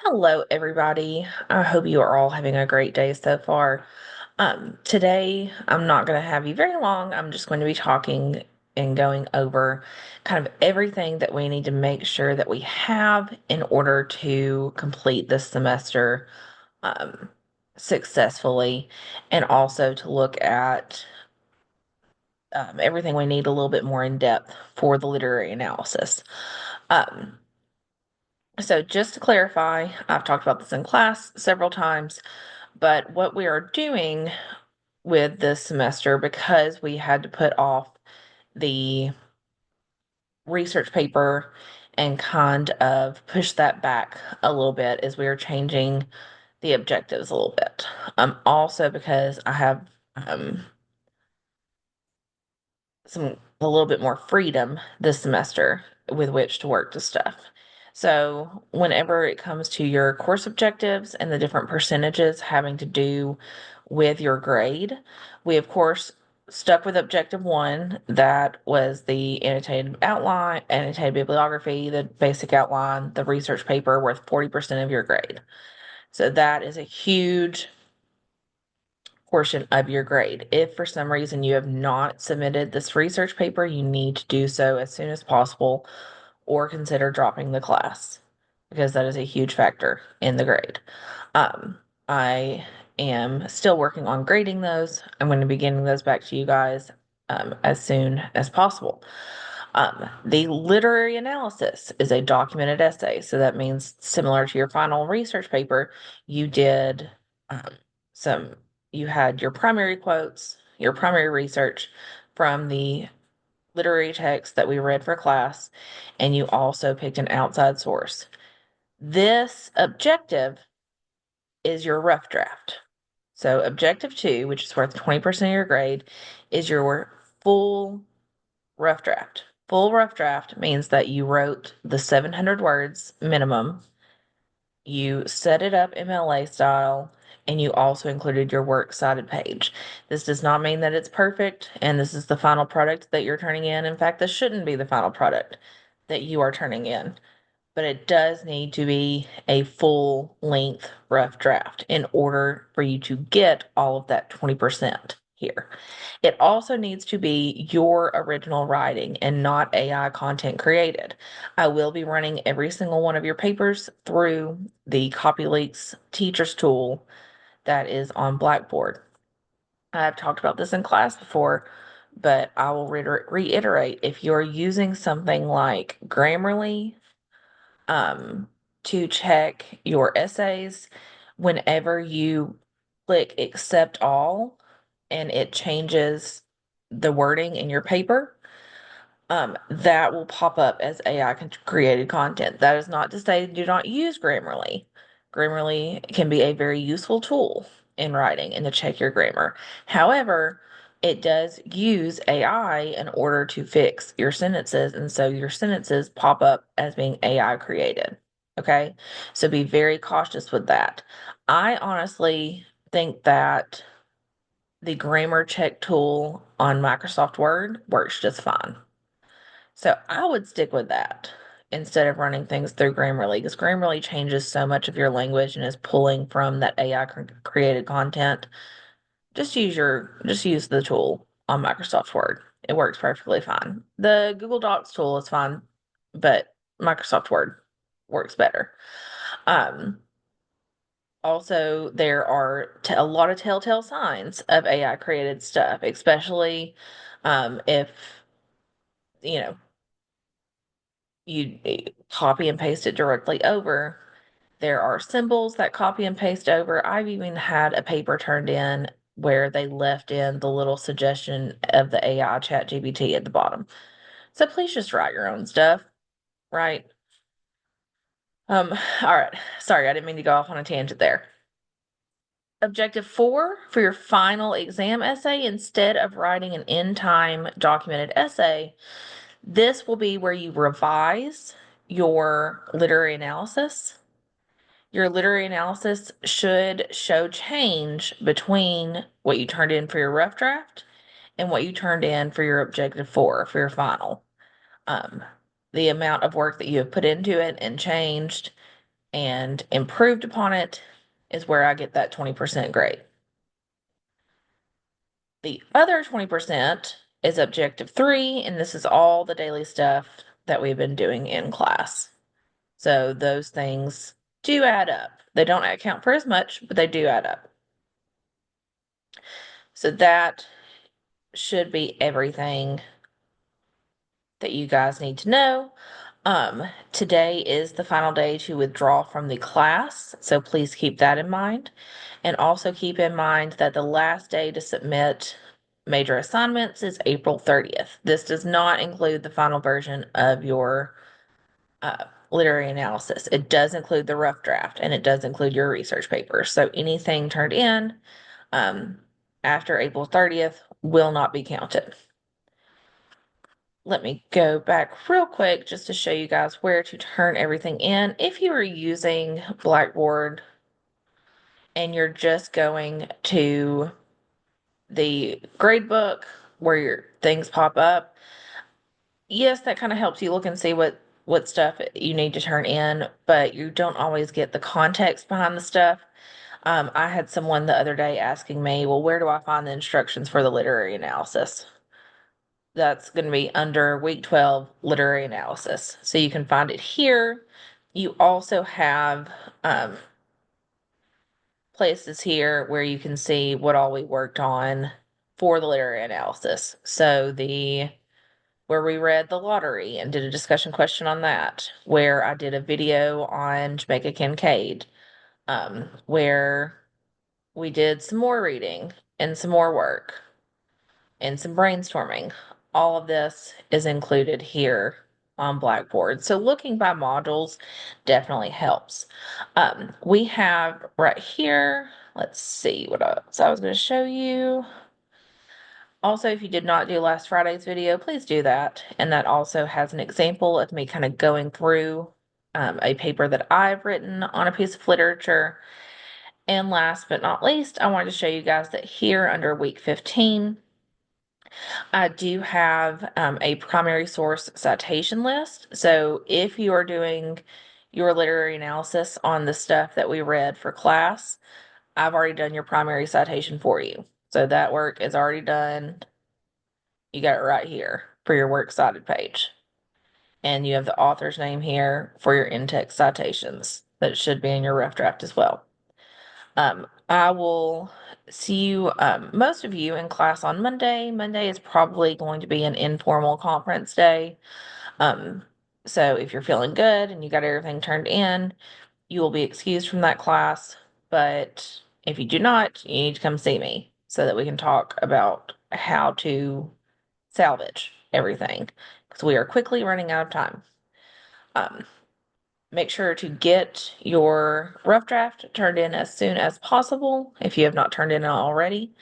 Hello, everybody. I hope you are all having a great day so far. Today, I'm not going to have you very long. I'm just going to be talking and going over kind of everything that we need to make sure that we have in order to complete this semester um, successfully, and also to look at everything we need a little bit more in depth for the literary analysis. Um, so, just to clarify, I've talked about this in class several times. But what we are doing with this semester, because we had to put off the research paper and kind of push that back a little bit, is we are changing the objectives a little bit. Also because I have um, a little bit more freedom this semester with which to work to stuff. So whenever it comes to your course objectives and the different percentages having to do with your grade, we of course stuck with objective one. That was the annotated outline, annotated bibliography, the basic outline, the research paper worth 40% of your grade. So that is a huge portion of your grade. If for some reason you have not submitted this research paper, you need to do so as soon as possible or consider dropping the class because that is a huge factor in the grade. I am still working on grading those. I'm going to be getting those back to you guys as soon as possible. The literary analysis is a documented essay. So that means similar to your final research paper, you did um, some, you had your primary quotes, your primary research from the literary text that we read for class, and you also picked an outside source. This objective is your rough draft. So, objective two, which is worth 20% of your grade, is your full rough draft. Full rough draft means that you wrote the 700 words minimum, you set it up MLA style, and you also included your works cited page. This does not mean that it's perfect and this is the final product that you're turning in. In fact, this shouldn't be the final product that you are turning in, but it does need to be a full length rough draft in order for you to get all of that 20% here. It also needs to be your original writing and not AI content created. I will be running every single one of your papers through the CopyLeaks teachers tool that is on Blackboard. I've talked about this in class before, but I will reiterate if you're using something like Grammarly um, to check your essays, whenever you click accept all and it changes the wording in your paper, that will pop up as AI created content. That is not to say do not use Grammarly. Grammarly can be a very useful tool in writing and to check your grammar. However, it does use AI in order to fix your sentences, and so your sentences pop up as being AI created. Okay, so be very cautious with that. I honestly think that the grammar check tool on Microsoft Word works just fine. So I would stick with that instead of running things through Grammarly, because Grammarly changes so much of your language and is pulling from that AI created content. Just use the tool on Microsoft Word. It works perfectly fine. The Google Docs tool is fine, but Microsoft Word works better. Um, Also, there are a lot of telltale signs of AI created stuff, especially if you know you copy and paste it directly over. There are symbols that copy and paste over. I've even had a paper turned in where they left in the little suggestion of the AI chat GPT at the bottom. So please just write your own stuff, right? All right. Sorry, I didn't mean to go off on a tangent there. Objective four for your final exam essay, instead of writing an in time documented essay, this will be where you revise your literary analysis. Your literary analysis should show change between what you turned in for your rough draft and what you turned in for your objective four for your final. Um, the amount of work that you have put into it and changed and improved upon it is where I get that 20% grade. The other 20% is objective 3, and this is all the daily stuff that we've been doing in class. So those things do add up. They don't account for as much, but they do add up. So that should be everything that you guys need to know. Today is the final day to withdraw from the class, so please keep that in mind. And also keep in mind that the last day to submit major assignments is April 30th. This does not include the final version of your literary analysis. It does include the rough draft, and it does include your research papers. So anything turned in after April 30th will not be counted. Let me go back real quick just to show you guys where to turn everything in. If you are using Blackboard and you're just going to the gradebook where your things pop up, yes, that kind of helps you look and see what stuff you need to turn in, but you don't always get the context behind the stuff. I had someone the other day asking me, well, where do I find the instructions for the literary analysis? That's going to be under week 12 literary analysis. So you can find it here. You also have places here where you can see what all we worked on for the literary analysis. So where we read The Lottery and did a discussion question on that, where I did a video on Jamaica Kincaid, where we did some more reading and some more work and some brainstorming. All of this is included here on Blackboard. So looking by modules definitely helps. We have right here, let's see what else I was going to show you. Also, if you did not do last Friday's video, please do that. And that also has an example of me kind of going through a paper that I've written on a piece of literature. And last but not least, I wanted to show you guys that here under week 15, I do have a primary source citation list. So if you are doing your literary analysis on the stuff that we read for class, I've already done your primary citation for you. So that work is already done. You got it right here for your works cited page. And you have the author's name here for your in-text citations that should be in your rough draft as well. I will see you, most of you in class on Monday. Monday is probably going to be an informal conference day. So if you're feeling good and you got everything turned in, you will be excused from that class. But if you do not, you need to come see me so that we can talk about how to salvage everything because we are quickly running out of time. Make sure to get your rough draft turned in as soon as possible if you have not turned in already.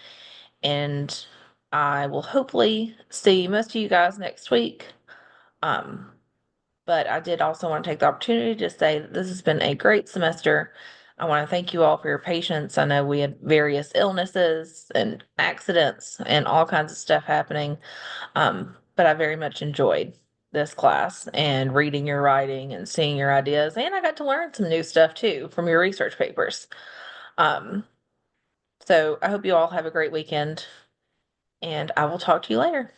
And I will hopefully see most of you guys next week. But I did also want to take the opportunity to say that this has been a great semester. I want to thank you all for your patience. I know we had various illnesses and accidents and all kinds of stuff happening. But I very much enjoyed this class and reading your writing and seeing your ideas. And I got to learn some new stuff too from your research papers. Um, so I hope you all have a great weekend and I will talk to you later.